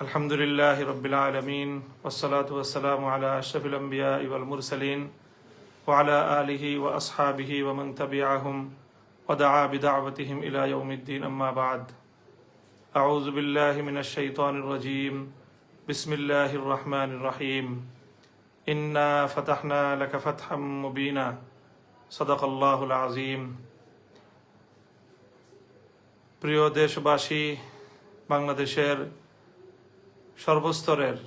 আলহামদুলিল্লাহি রাব্বিল আলামিন ওয়াসসালাতু ওয়াসসালামু আলা আশরাফিল আমবিয়াই ওয়াল মুরসালিন ওয়া আলা আলিহি ওয়া আসহাবিহি ওয়া মান তাবিআহুম ওয়া দাআ বিদাওয়াতিহিম ইলা ইয়াউমিদ্দিন আম্মা বা'দ আউযু বিল্লাহি মিনাশ শাইতানির রাজীম বিসমিল্লাহির রহমানির রহিম ইন্না ফাতাহনা লাকা ফাতহাম মুবিনা সাদাকাল্লাহুল আযীম। প্রিয় দেশবাসী, বাংলাদেশের সর্বস্তরের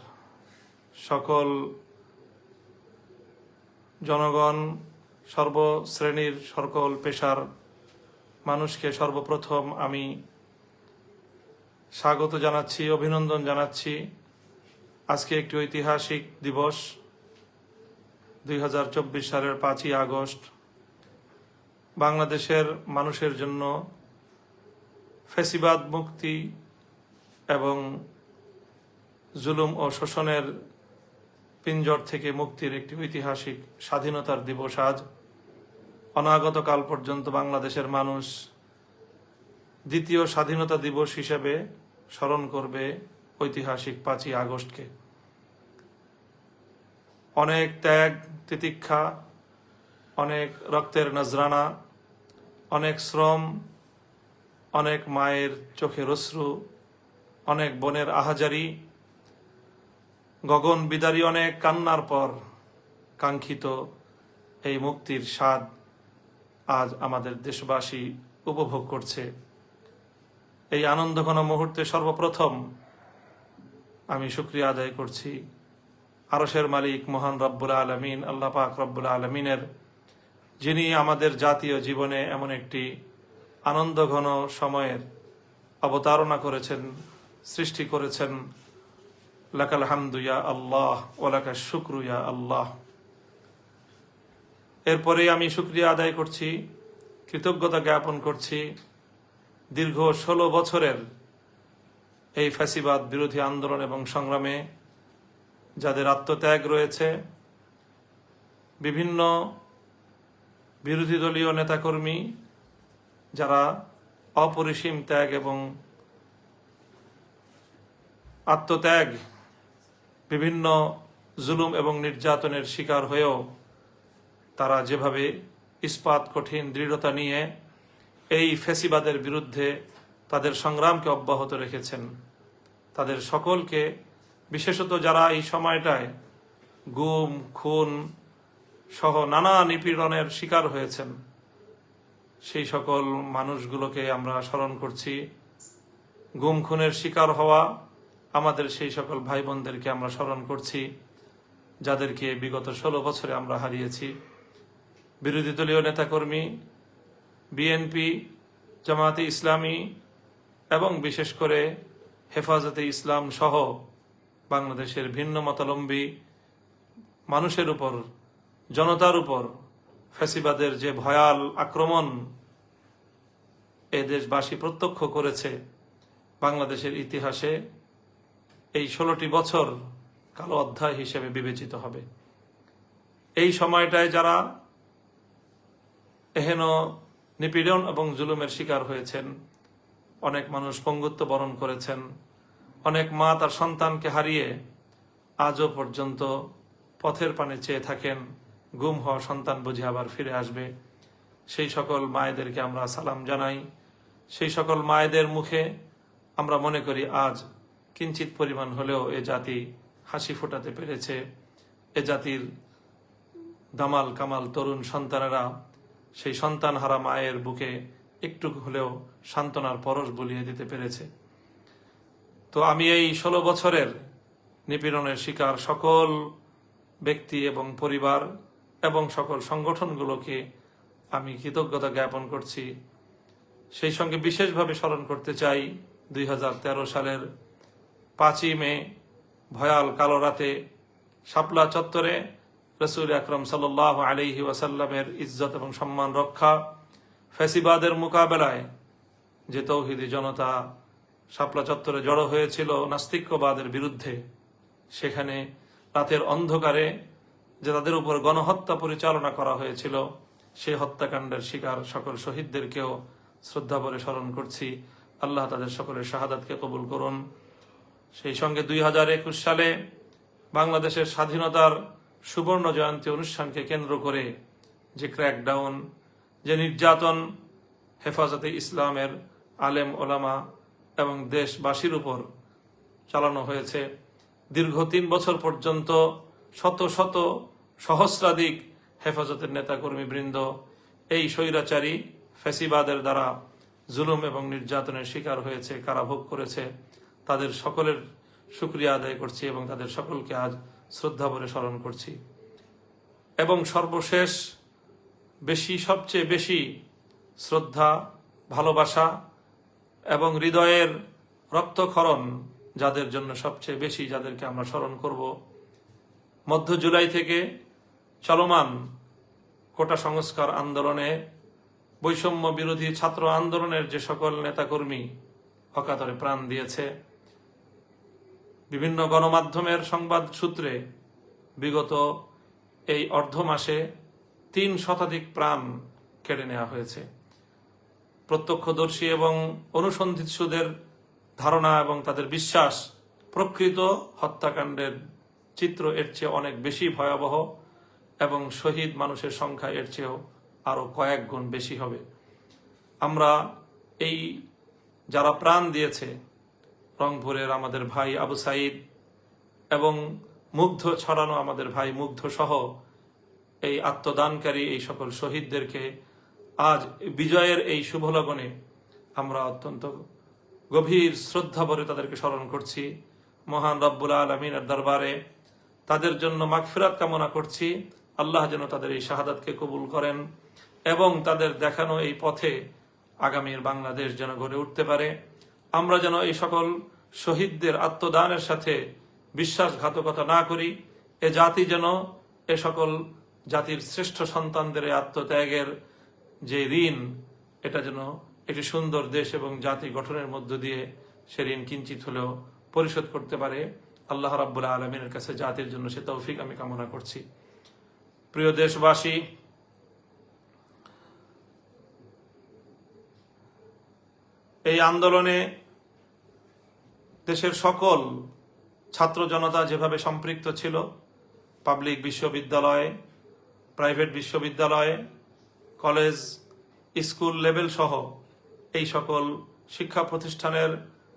সকল জনগণ, সর্বশ্রেণীর সকল পেশার মানুষকে সর্বপ্রথম আমি স্বাগত জানাচ্ছি, অভিনন্দন জানাচ্ছি। আজকে একটি ঐতিহাসিক দিবস, 2024 সালের 5ই আগস্ট। বাংলাদেশের মানুষের জন্য ফ্যাসিবাদ মুক্তি এবং জুলুম ও শোষণের পিঞ্জর থেকে মুক্তির একটি ঐতিহাসিক স্বাধীনতার দিবস আজ। অনাগত কাল পর্যন্ত বাংলাদেশের মানুষ দ্বিতীয় স্বাধীনতা দিবস হিসেবে স্মরণ করবে ঐতিহাসিক 5ই আগস্টকে। অনেক ত্যাগ তিতিক্ষা, অনেক রক্তের নজরানা, অনেক শ্রম, অনেক মায়ের চোখের অশ্রু, অনেক বোনের আহাজারি, গগন বিদারী অনেক কান্নার পর কাঙ্ক্ষিত এই মুক্তির স্বাদ আজ আমাদের দেশবাসী উপভোগ করছে। এই আনন্দঘন মুহূর্তে সর্বপ্রথম আমি শুকরিয়া আদায় করছি আরশের মালিক মহান রব্বুল আলামিন, আল্লাহ পাক রব্বুল আলামিনের, যিনি আমাদের জাতীয় জীবনে এমন একটি আনন্দঘন সময়ের অবতারণা করেছেন, সৃষ্টি করেছেন। লাকাল হামদু ইয়া আল্লাহ ওয়া লাকাশ শুকরু ইয়া আল্লাহ। এরপরে আমি শুকরিয়া আদায় করছি, কৃতজ্ঞতা জ্ঞাপন করছি দীর্ঘ 16 বছরের এই ফ্যাসিবাদ বিরোধী আন্দোলন এবং সংগ্রামে যাদের আত্মত্যাগ রয়েছে, বিভিন্ন বিরোধী দলীয় নেতাকর্মী যারা অপরিসীম ত্যাগ এবং আত্মত্যাগ, বিভিন্ন জুলুম এবং নির্যাতনের শিকার হয়েও তারা যেভাবে ইস্পাত কঠিন দৃঢ়তা নিয়ে এই ফ্যাসিবাদের বিরুদ্ধে তাদের সংগ্রামকে অব্যাহত রেখেছেন, তাদের সকলকে, বিশেষত যারা এই সময়টায় গুম খুন সহ নানা নিপীড়নের শিকার হয়েছেন, সেই সকল মানুষগুলোকে আমরা স্মরণ করছি। গুম খুনের শিকার হওয়া আমাদের সেই সকল ভাই বোনদেরকে আমরা স্মরণ করছি, যাদেরকে বিগত 16 বছরে আমরা হারিয়েছি। বিরোধী দলীয় নেতাকর্মী, বিএনপি, জামায়াতে ইসলামী এবং বিশেষ করে হেফাজতে ইসলাম সহ বাংলাদেশের ভিন্ন মতাবলম্বী মানুষের উপর, জনতার উপর ফ্যাসিবাদের যে ভয়াল আক্রমণ এ দেশবাসী প্রত্যক্ষ করেছে, বাংলাদেশের ইতিহাসে এই 16টি বছর কালো অধ্যায় হিসেবে বিবেচিত হবে। এই সময়টায় যারা এহেন নিপীড়ন এবং জুলুমের শিকার হয়েছেন, অনেক মানুষ পঙ্গুত্ব বরণ করেছেন, অনেক মা তার সন্তানকে হারিয়ে আজও পর্যন্ত পথের পানে চেয়ে থাকেন, গুম হওয়া সন্তান বুঝে আবার ফিরে আসবে। সেই সকল মায়েদেরকে আমরা সালাম জানাই। সেই সকল মায়েদের মুখে আমরা মনে করি আজ কিঞ্চিত পরিমাণ হলেও এ জাতি হাসি ফোটাতে পেরেছে। এ জাতির দামাল কামাল তরুণ সন্তানেরা সেই সন্তানহারা মায়ের বুকে একটু হলেও সান্ত্বনার পরশ বুলিয়ে দিতে পেরেছে। তো আমি এই 16 বছরের নিপীড়নের শিকার সকল ব্যক্তি এবং পরিবার এবং সকল সংগঠনগুলোকে আমি কৃতজ্ঞতা জ্ঞাপন করছি। সেই সঙ্গে বিশেষভাবে স্মরণ করতে চাই 2013 সালের 5ই মে ভয়াল কালো রাতে শাপলা চত্বরে রাসূল আকরাম সাল্লাল্লাহু আলাইহি ওয়াসাল্লামের ইজ্জত এবং সম্মান রক্ষা, ফ্যাসিবাদের মোকাবেলায় যে তৌহিদি জনতা শাপলা চত্বরে জড়ো হয়েছিল নাস্তিক্যবাদের বিরুদ্ধে, সেখানে রাতের অন্ধকারে যে তাদের উপর গণহত্যা পরিচালনা করা হয়েছিল, সেই হত্যাকাণ্ডের শিকার সকল শহীদদেরকেও শ্রদ্ধা ভরে স্মরণ করছি। আল্লাহ তাদের সকলের শাহাদাতকে কবুল করুন। সেই সঙ্গে 2021 সালে বাংলাদেশের স্বাধীনতার সুবর্ণ জয়ন্তী অনুষ্ঠানকে কেন্দ্র করে যে ক্র্যাকডাউন, যে নির্যাতন হেফাজতে ইসলামের আলেম ওলামা এবং দেশবাসীর উপর চালানো হয়েছে, দীর্ঘ 3 বছর পর্যন্ত শত শত সহস্রাধিক হেফাজতের নেতাকর্মী বৃন্দ এই স্বৈরাচারী ফ্যাসিবাদের দ্বারা জুলুম এবং নির্যাতনের শিকার হয়েছে, কারাভোগ করেছে, তাদের সকলের শুকরিয়া আদায় করছি এবং তাদের সকলকে আজ শ্রদ্ধা ভরে স্মরণ করছি। এবং সর্বশেষ সবচেয়ে বেশি শ্রদ্ধা, ভালোবাসা এবং হৃদয়ের রক্তক্ষরণ যাদের জন্য সবচেয়ে বেশি, যাদেরকে আমরা স্মরণ করব, মধ্য জুলাই থেকে চলমান কোটা সংস্কার আন্দোলনে, বৈষম্য বিরোধী ছাত্র আন্দোলনের যে সকল নেতাকর্মী অকাতরে প্রাণ দিয়েছে, বিভিন্ন গণমাধ্যমের সংবাদ সূত্রে বিগত এই অর্ধ মাসে 3 শতাধিক প্রাণ কেড়ে নেওয়া হয়েছে। প্রত্যক্ষদর্শী এবং অনুসন্ধিৎসুদের ধারণা এবং তাদের বিশ্বাস, প্রকৃত হত্যাকাণ্ডের চিত্র এর চেয়ে অনেক বেশি ভয়াবহ এবং শহীদ মানুষের সংখ্যা এর চেয়েও আরো কয়েক গুণ বেশি হবে। আমরা এই যারা প্রাণ দিয়েছে, রংপুরের আমাদের ভাই আবু সাইদ এবং মুগ্ধ ছড়ানো আমাদের ভাই মুগ্ধ সহ এই আত্মদানকারী এই সকল শহীদদেরকে আজ বিজয়ের এই শুভ লগনে আমরা অত্যন্ত গভীর শ্রদ্ধা ভরে তাদেরকে স্মরণ করছি। মহান রব্বুল আলামিনের দরবারে তাদের জন্য মাগফিরাত কামনা করছি। আল্লাহ যেন তাদের এই শাহাদাতকে কবুল করেন এবং তাদের দেখানো এই পথে আগামীর বাংলাদেশ যেন গড়ে উঠতে পারে। আমরা যেন এই সকল শহীদদের আত্মদানের সাথে বিশ্বাসঘাতকতা না করি। এ জাতি যেন এ সকল জাতির শ্রেষ্ঠ সন্তানদের আত্মত্যাগের যে ঋণ, এটা যেন একটি সুন্দর দেশ এবং জাতি গঠনের মধ্য দিয়ে সে ঋণ কিঞ্চিত হলেও পরিশোধ করতে পারে। আল্লাহ রাব্বুল আলামিনের কাছে জাতির জন্য সে তৌফিক আমি কামনা করছি। প্রিয় দেশবাসী, এই আন্দোলনে দেশের সকল ছাত্র জনতা যেভাবে সম্পৃক্ত ছিল, পাবলিক বিশ্ববিদ্যালয়, প্রাইভেট বিশ্ববিদ্যালয়, কলেজ, স্কুল লেভেল সহ এই সকল শিক্ষা প্রতিষ্ঠানের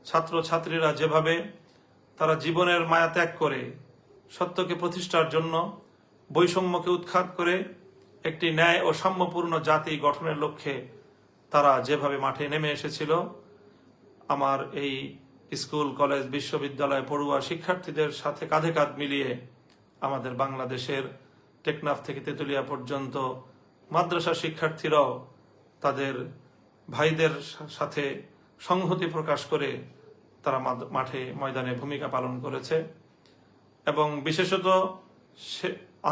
ছাত্রছাত্রীরা যেভাবে তারা জীবনের মায়া ত্যাগ করে সত্যকে প্রতিষ্ঠার জন্য, বৈষম্যকে উৎখাত করে একটি ন্যায় ও সাম্যপূর্ণ জাতি গঠনের লক্ষ্যে তারা যেভাবে মাঠে নেমে এসেছিল, আমার এই স্কুল, কলেজ, বিশ্ববিদ্যালয় পড়ুয়া শিক্ষার্থীদের সাথে কাঁধে কাঁধ মিলিয়ে আমাদের বাংলাদেশের টেকনাফ থেকে তেতুলিয়া পর্যন্ত মাদ্রাসা শিক্ষার্থীরাও তাদের ভাইদের সাথে সংহতি প্রকাশ করে তারা মাঠে ময়দানে ভূমিকা পালন করেছে। এবং বিশেষত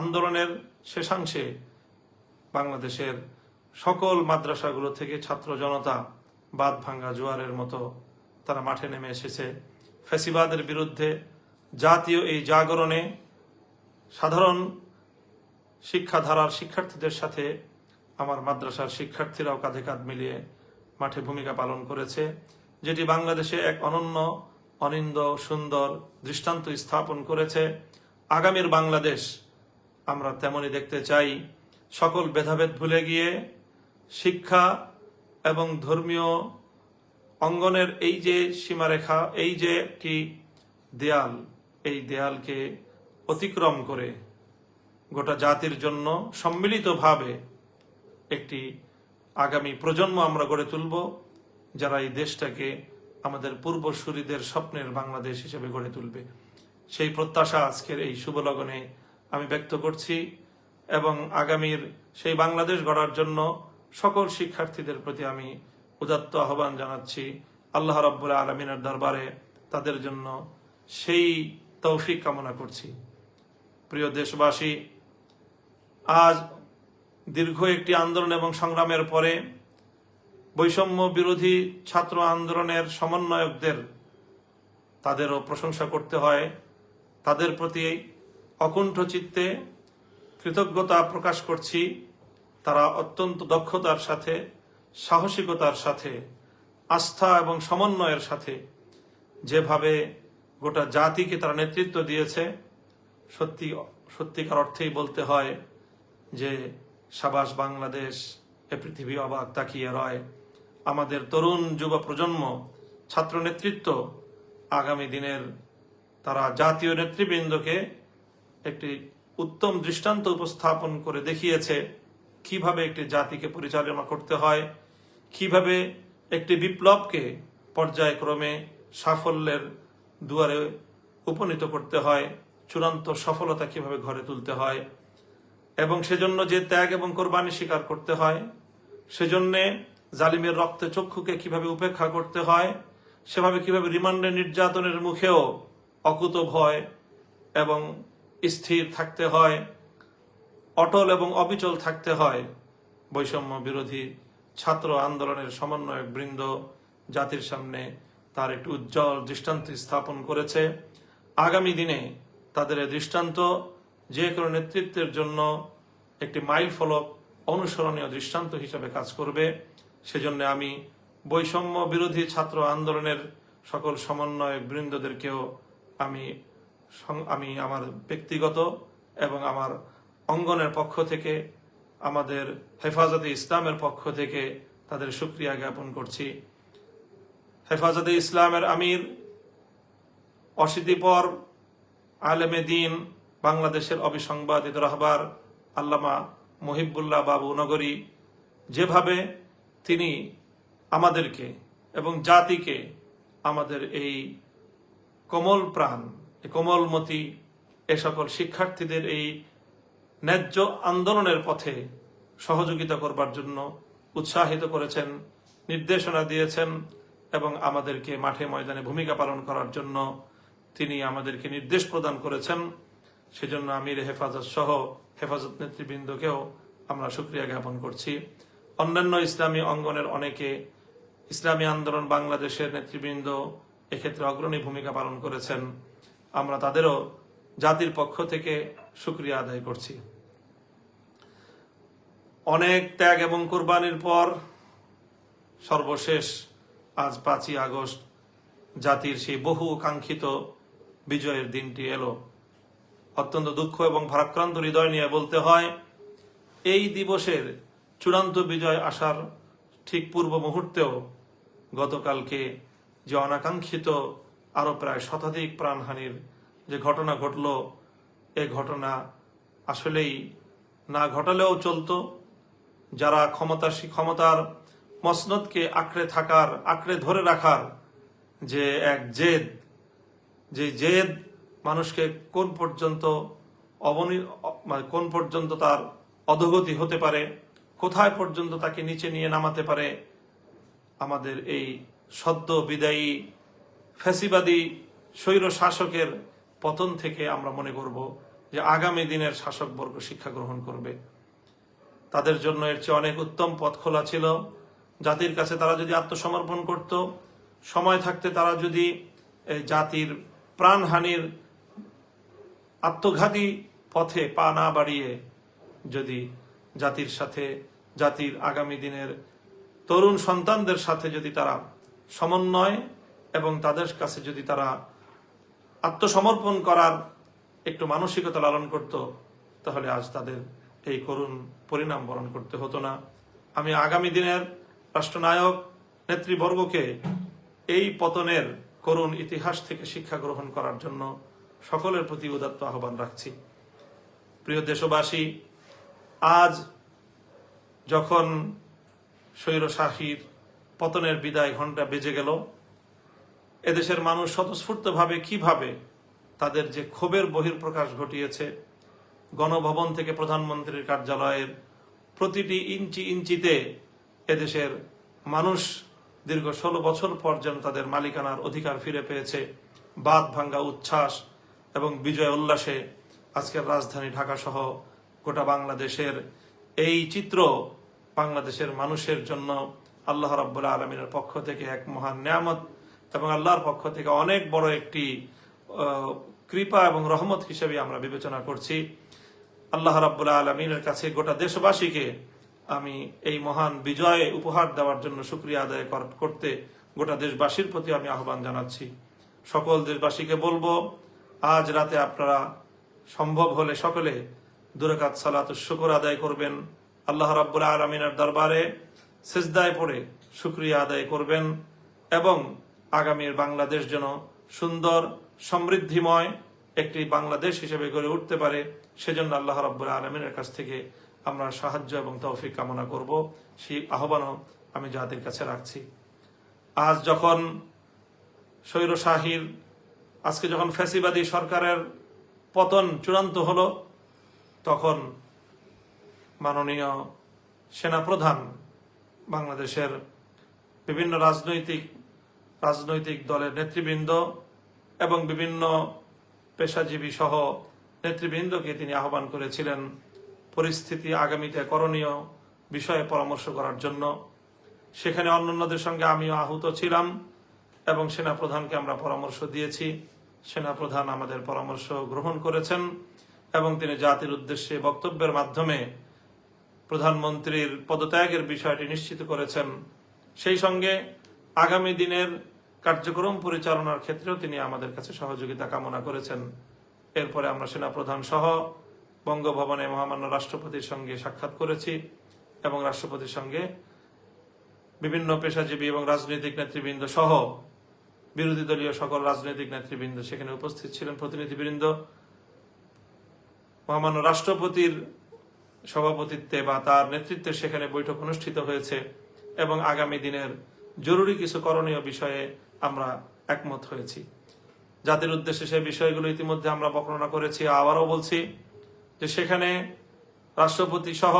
আন্দোলনের শেষাংশে বাংলাদেশের সকল মাদ্রাসাগুলো থেকে ছাত্র জনতা বাঁধ ভাঙ্গা জোয়ারের মতো তারা মাঠে নেমে এসেছে। ফ্যাসিবাদের বিরুদ্ধে জাতীয় এই জাগরণে সাধারণ শিক্ষাধারার শিক্ষার্থীদের সাথে আমার মাদ্রাসার শিক্ষার্থীরাও কাঁধে কাঁধ মিলিয়ে মাঠে ভূমিকা পালন করেছে, যেটি বাংলাদেশে এক অনন্য, অনিন্দ, সুন্দর দৃষ্টান্ত স্থাপন করেছে। আগামীর বাংলাদেশ আমরা তেমনই দেখতে চাই। সকল ভেদাভেদ ভুলে গিয়ে শিক্ষা এবং ধর্মীয় অঙ্গনের এই যে সীমারেখা, এই যে একটি দেয়াল, এই দেয়ালকে অতিক্রম করে গোটা জাতির জন্য সম্মিলিতভাবে একটি আগামী প্রজন্ম আমরা গড়ে তুলব, যারা এই দেশটাকে আমাদের পূর্বসূরীদের স্বপ্নের বাংলাদেশ হিসেবে গড়ে তুলবে। সেই প্রত্যাশা আজকের এই শুভ লগনে আমি ব্যক্ত করছি এবং আগামীর সেই বাংলাদেশ গড়ার জন্য সকল শিক্ষার্থীদের প্রতি আমি উদাত্ত আহ্বান জানাচ্ছি। আল্লাহ রাব্বুল আলামিনের দরবারে তাদের জন্য সেই তৌফিক কামনা করছি। প্রিয় দেশবাসী, আজ দীর্ঘ একটি আন্দোলন এবং সংগ্রামের পরে বৈষম্য বিরোধী ছাত্র আন্দোলনের সমন্বয়কদের তাদেরও প্রশংসা করতে হয়। তাদের প্রতি অকুণ্ঠ চিত্তে কৃতজ্ঞতা প্রকাশ করছি। তারা অত্যন্ত দক্ষতার সাথে, সাহসিকতার সাথে, আস্থা এবং সমন্বয়ের সাথে যেভাবে গোটা জাতিকে তারা নেতৃত্ব দিয়েছে। সত্যিকার অর্থেই বলতে হয় যে সাবাস বাংলাদেশ, এ পৃথিবী অবাক তাকিয়ে রয়। আমাদের তরুণ যুব প্রজন্ম, ছাত্র নেতৃত্ব আগামী দিনের তারা জাতীয় নেতৃবৃন্দকে একটি উত্তম দৃষ্টান্ত উপস্থাপন করে দেখিয়েছে কিভাবে একটি জাতিকে পরিচালনা করতে হয়, কিভাবে একটি বিপ্লবকে পর্যায়ক্রমে সাফল্যের দুয়ারে উপনীত করতে হয়, চূড়ান্ত সফলতা কিভাবে ঘরে তুলতে হয়, এবং সেজন্য যে ত্যাগ এবং কোরবানি স্বীকার করতে হয়, সেজন্য জালিমের রক্তে চক্ষুকে কিভাবে উপেক্ষা করতে হয়, সেভাবে কিভাবে রিমান্ডে নির্যাতনের মুখেও অকুত ভয় এবং স্থির থাকতে হয়, অটল এবং অবিচল থাকতে হয়। বৈষম্য বিরোধী ছাত্র আন্দোলনের সমন্বয়ক বৃন্দ জাতির সামনে তার একটি উজ্জ্বল দৃষ্টান্ত স্থাপন করেছে। আগামী দিনে তাদের এই দৃষ্টান্ত যে কোনো নেতৃত্বের জন্য একটি মাইল ফলক, অনুসরণীয় দৃষ্টান্ত হিসেবে কাজ করবে। সেজন্য আমি বৈষম্য বিরোধী ছাত্র আন্দোলনের সকল সমন্বয়ক বৃন্দদেরকেও আমি আমার ব্যক্তিগত এবং আমার অঙ্গনের পক্ষ থেকে, আমাদের হেফাজতে ইসলামের পক্ষ থেকে তাদের শুকরিয়া জ্ঞাপন করছি। হেফাজতে ইসলামের আমির, অশীতিপর আলেমে দিন, বাংলাদেশের অবিসংবাদিত রাহবার আল্লামা মুহিবুল্লাহ বাবু নগরী যেভাবে তিনি আমাদেরকে এবং জাতিকে, আমাদের এই কোমল প্রাণ, কোমলমতি এ সকল শিক্ষার্থীদের এই ন্যায্য আন্দোলনের পথে সহযোগিতা করবার জন্য উৎসাহিত করেছেন, নির্দেশনা দিয়েছেন এবং আমাদেরকে মাঠে ময়দানে ভূমিকা পালন করার জন্য তিনি আমাদেরকে নির্দেশ প্রদান করেছেন। সেজন্য আমির হেফাজত সহ হেফাজত নেতৃবৃন্দকেও আমরা শুকরিয়া জ্ঞাপন করছি। অন্যান্য ইসলামী অঙ্গনের অনেকে, ইসলামী আন্দোলন বাংলাদেশের নেতৃবৃন্দ এক্ষেত্রে অগ্রণী ভূমিকা পালন করেছেন। আমরা তাদেরও জাতির পক্ষ থেকে শুকরিয়া আদায় করছি। অনেক ত্যাগ এবং কোরবানির পর সর্বশেষ আজ 5ই আগস্ট জাতির সেই বহু কাঙ্ক্ষিত বিজয়ের দিনটি এলো। অত্যন্ত দুঃখ এবং ভারাক্রান্ত হৃদয় নিয়ে বলতে হয়, এই দিবসের চূড়ান্ত বিজয় আসার ঠিক পূর্ব মুহূর্তেও গতকালকে যে অনাকাঙ্ক্ষিত আরো প্রায় শতাধিক প্রাণহানির যে ঘটনা ঘটল, এ ঘটনা আসলেই না ঘটালেও চলতো। যারা ক্ষমতার মসনদকে আঁকড়ে ধরে রাখার যে এক জেদ, যে জেদ মানুষকে কোন পর্যন্ত তার অধোগতি হতে পারে, কোথায় পর্যন্ত তাকে নিচে নিয়ে নামাতে পারে, আমাদের এই সদ্য বিদায়ী ফ্যাসিবাদী স্বৈর শাসকের পতন থেকে আমরা মনে করব যে আগামী দিনের শাসকবর্গ শিক্ষা গ্রহণ করবে। তাদের জন্য এর চেয়ে অনেক উত্তম পথ খোলা ছিল। জাতির কাছে তারা যদি আত্মসমর্পণ করত, সময় থাকতে তারা যদি জাতির প্রাণহানির আত্মঘাতী পথে পা না বাড়িয়ে যদি জাতির সাথে, জাতির আগামী দিনের তরুণ সন্তানদের সাথে যদি তারা সমন্বয় এবং তাদের কাছে যদি তারা আত্মসমর্পণ করার একটু মানসিকতা লালন করত, তাহলে আজ তাদের এই করুণ পরিণাম বরণ করতে হতো না। আমি আগামী দিনের রাষ্ট্রনায়ক নেতৃবর্গকে এই পতনের করুণ ইতিহাস থেকে শিক্ষা গ্রহণ করার জন্য সকলের প্রতি উদাত্ত আহ্বান রাখছি। প্রিয় দেশবাসী, আজ যখন স্বৈরশাসীর পতনের বিদায় ঘণ্টা বেজে গেল, এদেশের মানুষ স্বতঃস্ফূর্তভাবে কিভাবে তাদের যে ক্ষোভের বহিঃপ্রকাশ ঘটিয়েছে, গণভবন থেকে প্রধানমন্ত্রীর কার্যালয়ের প্রতিটি ইঞ্চিতে এদেশের মানুষ দীর্ঘ 16 বছর পর যেন তাদের মালিকানার অধিকার ফিরে পেয়েছে, বাঁধ ভাঙ্গা উচ্ছ্বাস এবং বিজয় উল্লাসে আজকের রাজধানী ঢাকা সহ গোটা বাংলাদেশের এই চিত্র বাংলাদেশের মানুষের জন্য আল্লাহ রাব্বুল আলামিনের পক্ষ থেকে এক মহান নিয়ামত এবং আল্লাহর পক্ষ থেকে অনেক বড় একটি কৃপা এবং রহমত হিসেবে আমরা বিবেচনা করছি। আল্লাহ রাব্বুল আলামিনের কাছে গোটা দেশবাসীকে আমি এই মহান বিজয় উপহার দেওয়ার জন্য শুকরিয়া আদায় করতে গোটা দেশবাসীর প্রতি আমি আহ্বান জানাচ্ছি। সকল দেশবাসীকে বলবো, আজ রাতে আপনারা সম্ভব হলে সকলে 2 রাকাত সালাতুশ শুকর আদায় করবেন, আল্লাহ রাব্বুল আলামিনের দরবারে সিজদায় পড়ে শুকরিয়া আদায় করবেন এবং আগামীর বাংলাদেশ যেন সুন্দর সমৃদ্ধিময় একটি বাংলাদেশ হিসেবে গড়ে উঠতে পারে, সেজন্য আল্লাহ রাব্বুল আলামিনের কাছ থেকে আমরা সাহায্য এবং তৌফিক কামনা করব। সেই আহ্বানও আমি জাতির কাছে রাখছি। আজ যখন স্বৈরশাহীর, আজকে যখন ফ্যাসিবাদী সরকারের পতন চূড়ান্ত হলো, তখন মাননীয় সেনাপ্রধান বাংলাদেশের বিভিন্ন রাজনৈতিক দলের নেতৃবৃন্দ এবং বিভিন্ন পেশাজীবী সহ নেতৃবৃন্দকে তিনি আহ্বান করেছিলেন পরিস্থিতি আগামীতে করণীয় বিষয়ে পরামর্শ করার জন্য। সেখানে অন্যান্যদের সঙ্গে আমিও আহত ছিলাম এবং সেনাপ্রধানকে আমরা পরামর্শ দিয়েছি। সেনাপ্রধান আমাদের পরামর্শ গ্রহণ করেছেন এবং তিনি জাতির উদ্দেশ্যে বক্তব্যের মাধ্যমে প্রধানমন্ত্রীর পদত্যাগের বিষয়টি নিশ্চিত করেছেন। সেই সঙ্গে আগামী দিনের কার্যক্রম পরিচালনার ক্ষেত্রেও তিনি আমাদের কাছে সহযোগিতা কামনা করেছেন। এরপরে আমরা সেনাপ্রধান সহ বঙ্গভবনে মহামান্য রাষ্ট্রপতির সঙ্গে সাক্ষাৎ করেছি এবং রাষ্ট্রপতির সঙ্গে বিভিন্ন পেশাজীবী এবং রাজনৈতিক নেতৃবৃন্দ সহ বিরোধী দলীয় সকল রাজনৈতিক নেতৃবৃন্দ সেখানে উপস্থিত ছিলেন, প্রতিনিধিবৃন্দ। মহামান্য রাষ্ট্রপতির সভাপতিত্বে বা তার নেতৃত্বে সেখানে বৈঠক অনুষ্ঠিত হয়েছে এবং আগামী দিনের জরুরি কিছু করণীয় বিষয়ে আমরা একমত হয়েছি। জাতির উদ্দেশ্যে সেই বিষয়গুলো ইতিমধ্যে আমরা বর্ণনা করেছি, আবারও বলছি যে সেখানে রাষ্ট্রপতি সহ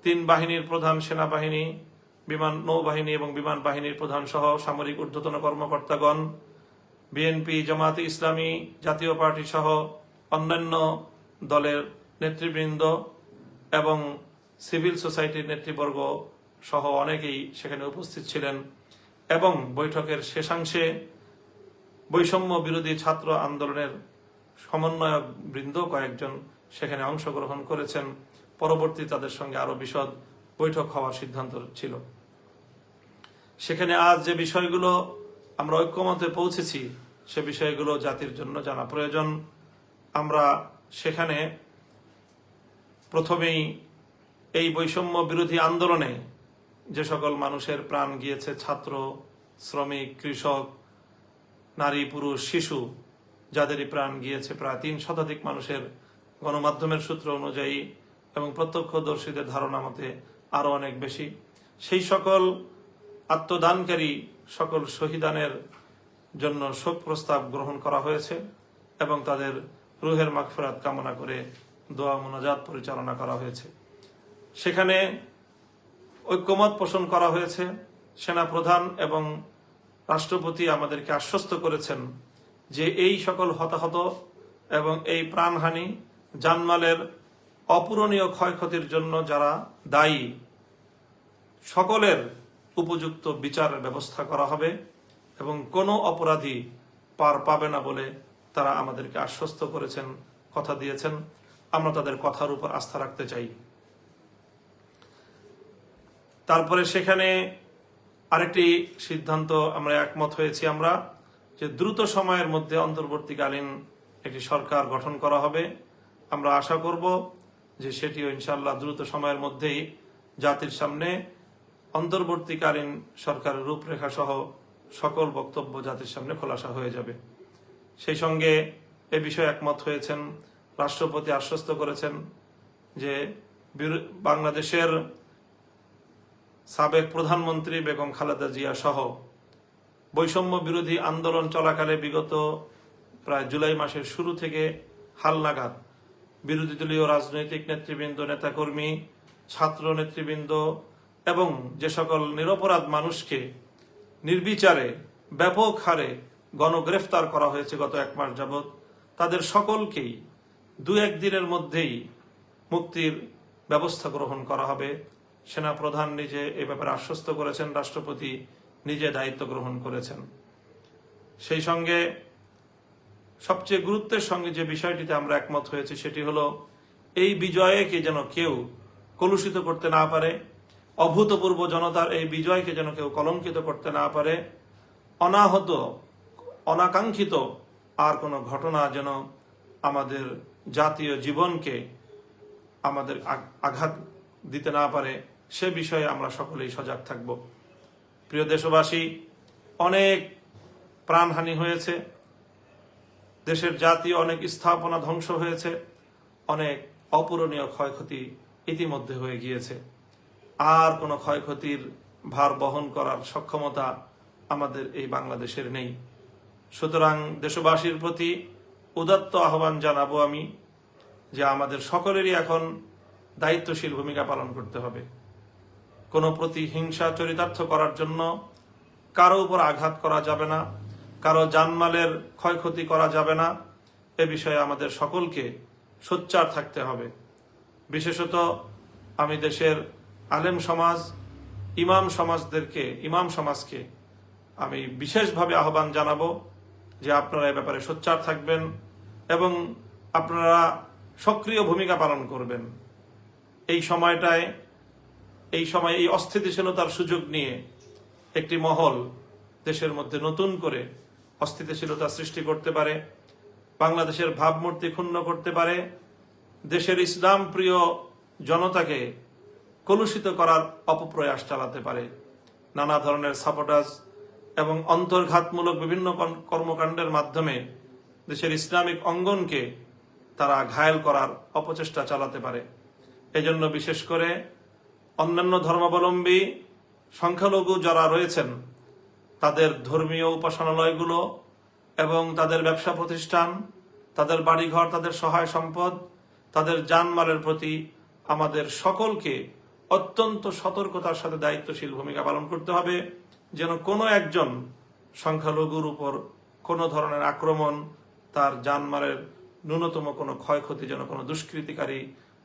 3 বাহিনীর প্রধান, সেনাবাহিনী, নৌবাহিনী এবং বিমান বাহিনীর প্রধান সহ সামরিক ঊর্ধ্বতন কর্মকর্তাগণ, বিএনপি, জামায়াতে ইসলামী, জাতীয় পার্টি সহ অন্যান্য দলের নেতৃবৃন্দ এবং সিভিল সোসাইটির নেতৃবর্গ সহ অনেকেই সেখানে উপস্থিত ছিলেন এবং বৈঠকের শেষাংশে বৈষম্য বিরোধী ছাত্র আন্দোলনের সমন্বয়ক বৃন্দ কয়েকজন সেখানে অংশগ্রহণ করেছেন। পরবর্তী তাদের সঙ্গে আরো বিশদ বৈঠক হওয়ার সিদ্ধান্ত ছিল। সেখানে আজ যে বিষয়গুলো আমরা ঐক্যমতে পৌঁছেছি সে বিষয়গুলো জাতির জন্য জানা প্রয়োজন। আমরা সেখানে প্রথমেই এই বৈষম্য বিরোধী আন্দোলনে যে সকল মানুষের প্রাণ গিয়েছে, ছাত্র, শ্রমিক, কৃষক, নারী, পুরুষ, শিশু, যাদেরই প্রাণ গিয়েছে প্রায় 3 শতাধিক মানুষের গণমাধ্যমের সূত্র অনুযায়ী এবং প্রত্যক্ষদর্শীদের ধারণা মতে আরো অনেক বেশি। সেই সকল আত্মদানকারী সকল শহীদানের জন্য শোক প্রস্তাব গ্রহণ করা হয়েছে এবং তাদের রুহের মাগফিরাত কামনা করে দোয়া মোনাজাত পরিচালনা করা হয়েছে। সেখানে ঐক্যমত পোষণ করা হয়েছে। সেনাপ্রধান এবং রাষ্ট্রপতি আমাদেরকে আশ্বস্ত করেছেন যে এই সকল হতাহত এবং এই প্রাণহানি, জানমালের অপূরণীয় ক্ষয়ক্ষতির জন্য যারা দায়ী, সকলের উপযুক্ত বিচারের ব্যবস্থা করা হবে এবং কোনো অপরাধী পার পাবে না বলে তারা আমাদেরকে আশ্বস্ত করেছেন, কথা দিয়েছেন। আমরা তাদের কথার উপর আস্থা রাখতে চাই। তারপরে সেখানে আরেকটি সিদ্ধান্ত আমরা একমত হয়েছি আমরা যে দ্রুত সময়ের মধ্যে অন্তর্বর্তীকালীন একটি সরকার গঠন করা হবে। আমরা আশা করব যে সেটিও ইনশাআল্লাহ দ্রুত সময়ের মধ্যেই জাতির সামনে অন্তর্বর্তীকালীন সরকারের রূপরেখা সহ সকল বক্তব্য জাতির সামনে খোলাসা হয়ে যাবে। সেই সঙ্গে এ বিষয়ে একমত হয়েছেন। রাষ্ট্রপতি আশ্বস্ত করেছেন যে বাংলাদেশের সাবেক প্রধানমন্ত্রী বেগম খালেদা জিয়া সহ বৈষম্য বিরোধী আন্দোলন চলাকালে বিগত প্রায় জুলাই মাসের শুরু থেকে হালনাগাদ বিরোধী দলীয় রাজনৈতিক নেতৃবৃন্দ, নেতাকর্মী, ছাত্র নেতৃবৃন্দ এবং যে সকল নিরপরাধ মানুষকে নির্বিচারে ব্যাপক হারে গণগ্রেফতার করা হয়েছে গত 1 মাস যাবৎ, তাদের সকলকেই 2-1 দিনের মধ্যেই মুক্তির ব্যবস্থা গ্রহণ করা হবে। সেনাপ্রধান নিজে এ ব্যাপারে আশ্বস্ত করেছেন, রাষ্ট্রপতি নিজে দায়িত্ব গ্রহণ করেছেন। সেই সঙ্গে সবচেয়ে গুরুত্বের সঙ্গে যে বিষয়টিতে আমরা একমত হয়েছি সেটি হলো এই বিজয়কে যেন কেউ কলুষিত করতে না পারে, অভূতপূর্ব জনতার এই বিজয়কে যেন কেউ কলঙ্কিত করতে না পারে, অনাহত অনাকাঙ্ক্ষিত আর কোনো ঘটনা যেন আমাদের জাতীয় জীবনকে আমাদের আঘাত দিতে না পারে, সে বিষয়ে আমরা সকলেই সজাগ থাকব। প্রিয় দেশবাসী, অনেক প্রাণহানি হয়েছে, দেশের জাতীয় অনেক স্থাপনা ধ্বংস হয়েছে, অনেক অপূরণীয় ক্ষয়ক্ষতি ইতিমধ্যে হয়ে গিয়েছে। আর কোনো ক্ষয়ক্ষতির ভার বহন করার সক্ষমতা আমাদের এই বাংলাদেশের নেই। সুতরাং দেশবাসীর প্রতি উদাত্ত আহ্বান জানাবো আমি যে আমাদের সকলেরই এখন দায়িত্বশীল ভূমিকা পালন করতে হবে। কোনো প্রতিহিংসা চরিতার্থ করার জন্য কারো উপর আঘাত করা যাবে না, কারো জানমালের ক্ষয়ক্ষতি করা যাবে না। এ বিষয়ে আমাদের সকলকে সোচ্চার থাকতে হবে। বিশেষত আমি দেশের আলেম সমাজ, ইমাম সমাজকে আমি বিশেষভাবে আহ্বান জানাবো যে আপনারা এ ব্যাপারে সোচ্চার থাকবেন এবং আপনারা সক্রিয় ভূমিকা পালন করবেন। এই সময় এই অস্থিতিশীলতার সুযোগ নিয়ে একটি মহল দেশের মধ্যে নতুন করে অস্থিতিশীলতা সৃষ্টি করতে পারে, বাংলাদেশের ভাবমূর্তি ক্ষুণ্ণ করতে পারে, দেশের ইসলাম প্রিয় জনতাকে কলুষিত করার অপপ্রয়াস চালাতে পারে। নানা ধরনের সাপোর্টাজ এবং অন্তর্ঘাতমূলক বিভিন্ন কর্মকাণ্ডের মাধ্যমে দেশের ইসলামিক অঙ্গনকে তারা ঘায়েল করার অপচেষ্টা চালাতে পারে। এজন্য বিশেষ করে অন্যান্য ধর্মাবলম্বী সংখ্যালঘু যারা রয়েছেন, তাদের ধর্মীয় উপাসনালয়গুলো এবং তাদের ব্যবসা প্রতিষ্ঠান, তাদের বাড়িঘর, তাদের সহায় সম্পদ, তাদের জানমালের প্রতি আমাদের সকলকে অত্যন্ত সতর্কতার সাথে দায়িত্বশীল ভূমিকা পালন করতে হবে, যেন কোনো একজন সংখ্যালঘুর উপর কোনো ধরনের আক্রমণ, তার জানমালের ন্যূনতম কোনো ক্ষয়ক্ষতি যেন কোনো দুষ্কৃতিকারী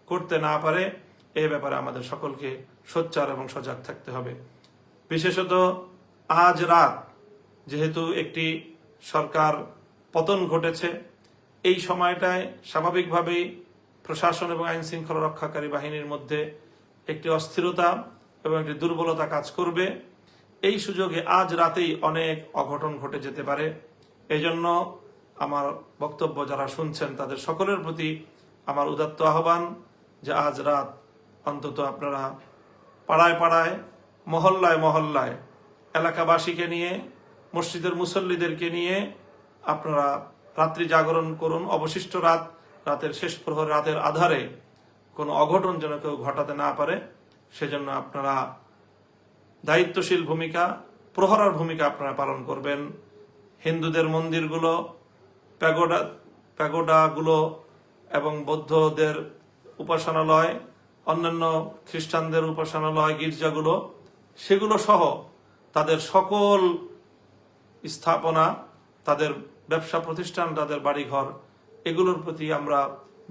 করতে না পারে। এই ব্যাপারে আমাদের সকলকে সোচ্চার এবং সজাগ থাকতে হবে। বিশেষত আজ রাত যেহেতু একটি সরকার পতন ঘটেছে, এই সময়টায় স্বাভাবিকভাবেই প্রশাসন এবং আইন শৃঙ্খলা রক্ষাকারী বাহিনীর মধ্যে একটি অস্থিরতা এবং একটি দুর্বলতা কাজ করবে। এই সুযোগে আজ রাতেই অনেক অঘটন ঘটে যেতে পারে। এজন্য আমার বক্তব্য যারা শুনছেন তাদের সকলের প্রতি আমার উদাত্ত আহ্বান যে আজ রাত অন্তত আপনারা পাড়ায় পাড়ায়, মহল্লায় মহল্লায় এলাকাবাসীকে নিয়ে, মসজিদের মুসল্লিদেরকে নিয়ে আপনারা রাত্রি জাগরণ করুন। অবশিষ্ট রাতের শেষ প্রহর, রাতের আধারে কোনো অঘটন যেন কেউ ঘটাতে না পারে, সেজন্য আপনারা দায়িত্বশীল ভূমিকা, প্রহরার ভূমিকা আপনারা পালন করবেন। হিন্দুদের মন্দিরগুলো, প্যাগোডাগুলো এবং বৌদ্ধদের উপাসনালয়, অন্যান্য খ্রিস্টানদের উপাসনালয়, গির্জাগুলো, সেগুলো সহ তাদের সকল স্থাপনা, তাদের ব্যবসা প্রতিষ্ঠান, তাদের বাড়িঘর, এগুলোর প্রতি আমরা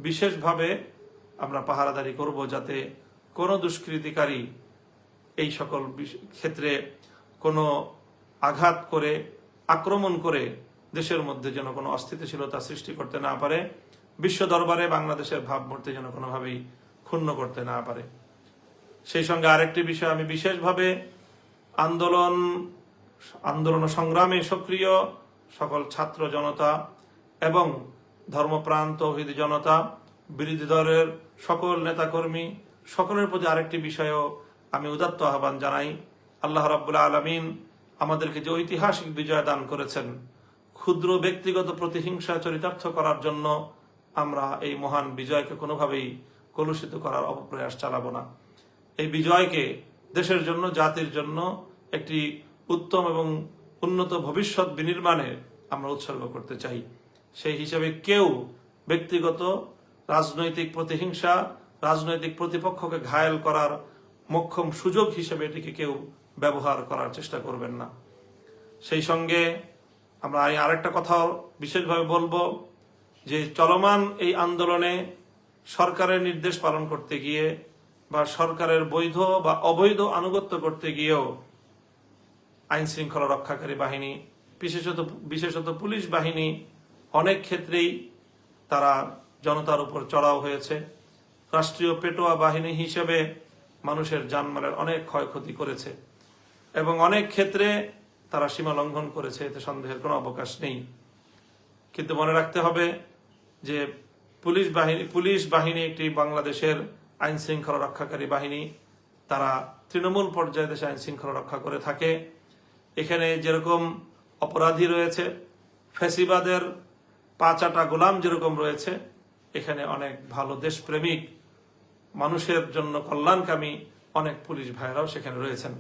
বিশেষভাবে পাহারাদারি করব, যাতে কোনো দুষ্কৃতিকারী এই সকল ক্ষেত্রে কোনো আঘাত করে, আক্রমণ করে দেশের মধ্যে যেন কোনো অস্থিতিশীলতা সৃষ্টি করতে না পারে, বিশ্ব দরবারে বাংলাদেশের ভাবমূর্তি যেন কোনোভাবেই ক্ষুণ্ণ করতে না পারে। সেই সঙ্গে আরেকটি বিষয় আমি বিশেষভাবে আন্দোলন সংগ্রামে সক্রিয় সকল ছাত্র জনতা এবং ধর্মপ্রাণ তৌহিদি জনতা, বিরোধী দলের সকল নেতাকর্মী, সকলের প্রতি আরেকটি বিষয়ও আমি উদাত্ত আহ্বান জানাই। আল্লাহ রাব্বুল আলামিন আমাদেরকে যে ঐতিহাসিক বিজয় দান করেছেন, ক্ষুদ্র ব্যক্তিগত প্রতিহিংসা চরিতার্থ করার জন্য আমরা এই মহান বিজয়কে কোনোভাবেই কলুষিত করার অপপ্রয়াস চালাবো না। এই বিজয়কে দেশের জন্য, জাতির জন্য একটি উত্তম এবং উন্নত ভবিষ্যৎ বিনির্মাণে আমরা উৎসর্গ করতে চাই। সেই হিসেবে কেউ ব্যক্তিগত রাজনৈতিক প্রতিহিংসা, রাজনৈতিক প্রতিপক্ষকে ঘায়েল করার মোক্ষম সুযোগ হিসেবে এটিকে কেউ ব্যবহার করার চেষ্টা করবেন না। সেই সঙ্গে আমরা আরেকটা কথাও বিশেষভাবে বলবো যে চলমান এই আন্দোলনে সরকারের নির্দেশ পালন করতে গিয়ে বা সরকারের বৈধ বা অবৈধ আনুগত্য করতে গিয়েও আইন শৃঙ্খলা রক্ষাকারী বাহিনী, বিশেষত পুলিশ বাহিনী অনেক ক্ষেত্রেই তারা জনতার উপর চড়াও হয়েছে। রাষ্ট্রীয় পেটোয়া বাহিনী হিসেবে মানুষের জানমালের অনেক ক্ষয়ক্ষতি করেছে এবং অনেক ক্ষেত্রে তারা সীমা লঙ্ঘন করেছে, এতে সন্দেহের কোনো অবকাশ নেই। কিন্তু মনে রাখতে হবে যে পুলিশ বাহিনী একটি বাংলাদেশের আইন শৃঙ্খলা রক্ষাকারী বাহিনী। তারা তৃণমূল পর্যায়ে দেশে আইন শৃঙ্খলা রক্ষা করে থাকে। এখানে যেরকম অপরাধী রয়েছে, ফ্যাসিবাদের পাঁচাটা গোলাম যেরকম রয়েছে, এখানে অনেক ভালো দেশপ্রেমিক, মানুষের জন্য কল্যাণকামী অনেক পুলিশ ভাইরাও সেখানে রয়েছেন।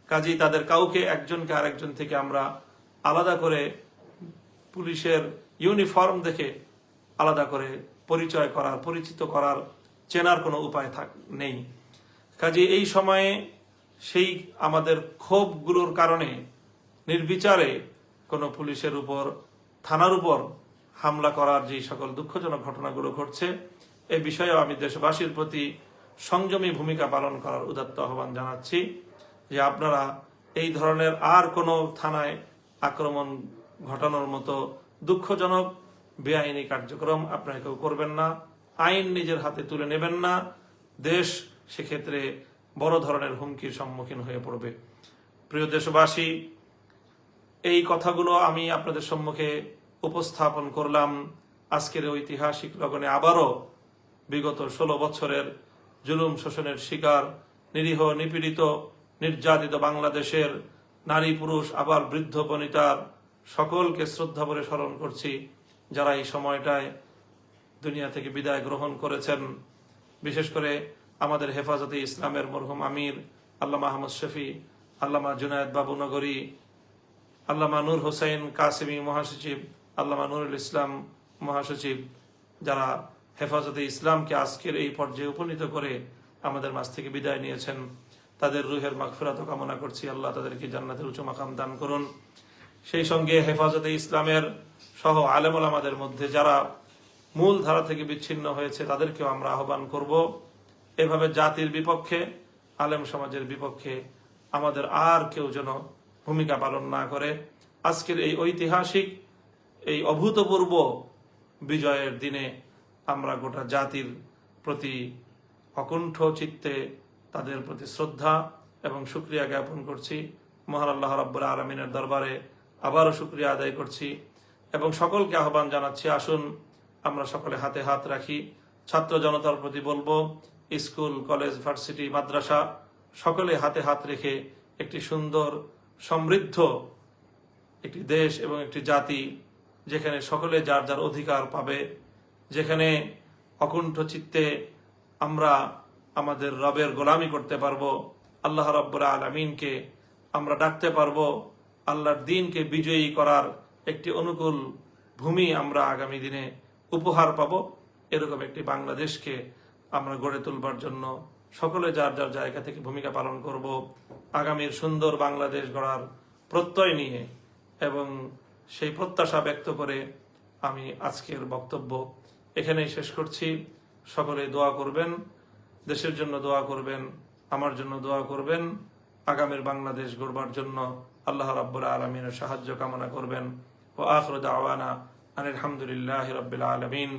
কাজেই তাদের কাউকে একজনকে আরেকজন থেকে আমরা আলাদা করে পুলিশের ইউনিফর্ম দেখে আলাদা করে পরিচয় করার, পরিচিত করার, চেনার কোনো উপায় নেই। কাজে এই সময়ে সেই আমাদের ক্ষোভগুলোর কারণে নির্বিচারে কোনো পুলিশের উপর, থানার উপর হামলা করার যে সকল দুঃখজনক ঘটনাগুলো ঘটছে, এ বিষয়েও আমি দেশবাসীর প্রতি সংযমী ভূমিকা পালন করার উদাত্ত আহ্বান জানাচ্ছি যে আপনারা এই ধরনের আর কোনো থানায় আক্রমণ ঘটানোর মতো দুঃখজনক বেআইনি কার্যক্রম আপনারা কেউ করবেন না। আইন নিজের হাতে তুলে নেবেন না। দেশ সেক্ষেত্রে বড় ধরনের হুমকির সম্মুখীন হয়ে পড়বে। প্রিয় দেশবাসী, এই কথাগুলো আমি আপনাদের সম্মুখে উপস্থাপন করলাম আজকের ঐতিহাসিক লগনে আবারও বিগত 16 বছরের জুলুম শোষণের শিকার, নিরীহ, নিপীড়িত, নির্যাতিত বাংলাদেশের নারী, পুরুষ, আবার বৃদ্ধ বনিতার সকলকে শ্রদ্ধা ভরে স্মরণ করছি, যারা এই সময়টায় দুনিয়া থেকে বিদায় গ্রহণ করেছেন। বিশেষ করে আমাদের হেফাজতে ইসলামের মরহুম আমির আল্লামা আহমদ শফি, আল্লামা জুনায়েদ বাবু নগরী, আল্লামা নূর হোসেন কাসেমি মহাসচিব, আল্লামা নুরুল ইসলাম মহাসচিব, যারা হেফাজতে ইসলামকে আজকের এই পর্যায়ে উপনীত করে আমাদের মাঝ থেকে বিদায় নিয়েছেন, তাদের রুহের মাগফিরাত কামনা করছি। আল্লাহ তাদেরকে জান্নাতের উঁচু মাকাম দান করুন। সেই সঙ্গে হেফাজতে ইসলামের সহ আলেম ওলামাদের মধ্যে যারা মূল ধারা থেকে বিচ্ছিন্ন হয়েছে, তাদেরকেও আমরা আহ্বান করব, এভাবে জাতির বিপক্ষে, আলেম সমাজের বিপক্ষে আমাদের আর কেউ যেন ভূমিকা পালন না করে। আজকের এই ঐতিহাসিক, এই অভূতপূর্ব বিজয়ের দিনে আমরা গোটা জাতির প্রতি অকুণ্ঠ চিত্তে তাদের প্রতি শ্রদ্ধা এবং শুকরিয়া জ্ঞাপন করছি। মহান আল্লাহ রাব্বুল আলামিনের দরবারে আবারও শুকরিয়া আদায় করছি এবং সকলকে আহ্বান জানাচ্ছি, আসুন আমরা সকলে হাতে হাত রাখি। ছাত্র জনতার প্রতি বলবো, স্কুল, কলেজ, ভার্সিটি, মাদ্রাসা সকলে হাতে হাত রেখে একটি সুন্দর, সমৃদ্ধ একটি দেশ এবং একটি জাতি, যেখানে সকলে যার যার অধিকার পাবে, যেখানে অকুণ্ঠ চিত্তে আমরা আমাদের রবের গোলামি করতে পারবো, আল্লাহ রাব্বুল আলামিনকে আমরা ডাকতে পারবো, আল্লাহর দ্বীনকে বিজয়ী করার একটি অনুকূল ভূমি আমরা আগামী দিনে উপহার পাবো। এরকম একটি বাংলাদেশকে আমরা গড়ে তুলবার জন্য সকলে যার যার জায়গা থেকে ভূমিকা পালন করব। আগামীর সুন্দর বাংলাদেশ গড়ার প্রত্যয় নিয়ে এবং সেই প্রত্যাশা ব্যক্ত করে আমি আজকের বক্তব্য এখানেই শেষ করছি। সকলে দোয়া করবেন, দেশের জন্য দোয়া করবেন, আমার জন্য দোয়া করবেন, আগামীর বাংলাদেশ গড়বার জন্য আল্লাহ রাব্বুল আলামিনের সাহায্য কামনা করবেন। ওয়া আখিরু দাওয়ানা আনিল হামদুলিল্লাহি রাব্বিল আলামিন।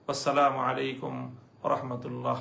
আসসালামু আলাইকুম ওয়া রাহমাতুল্লাহ।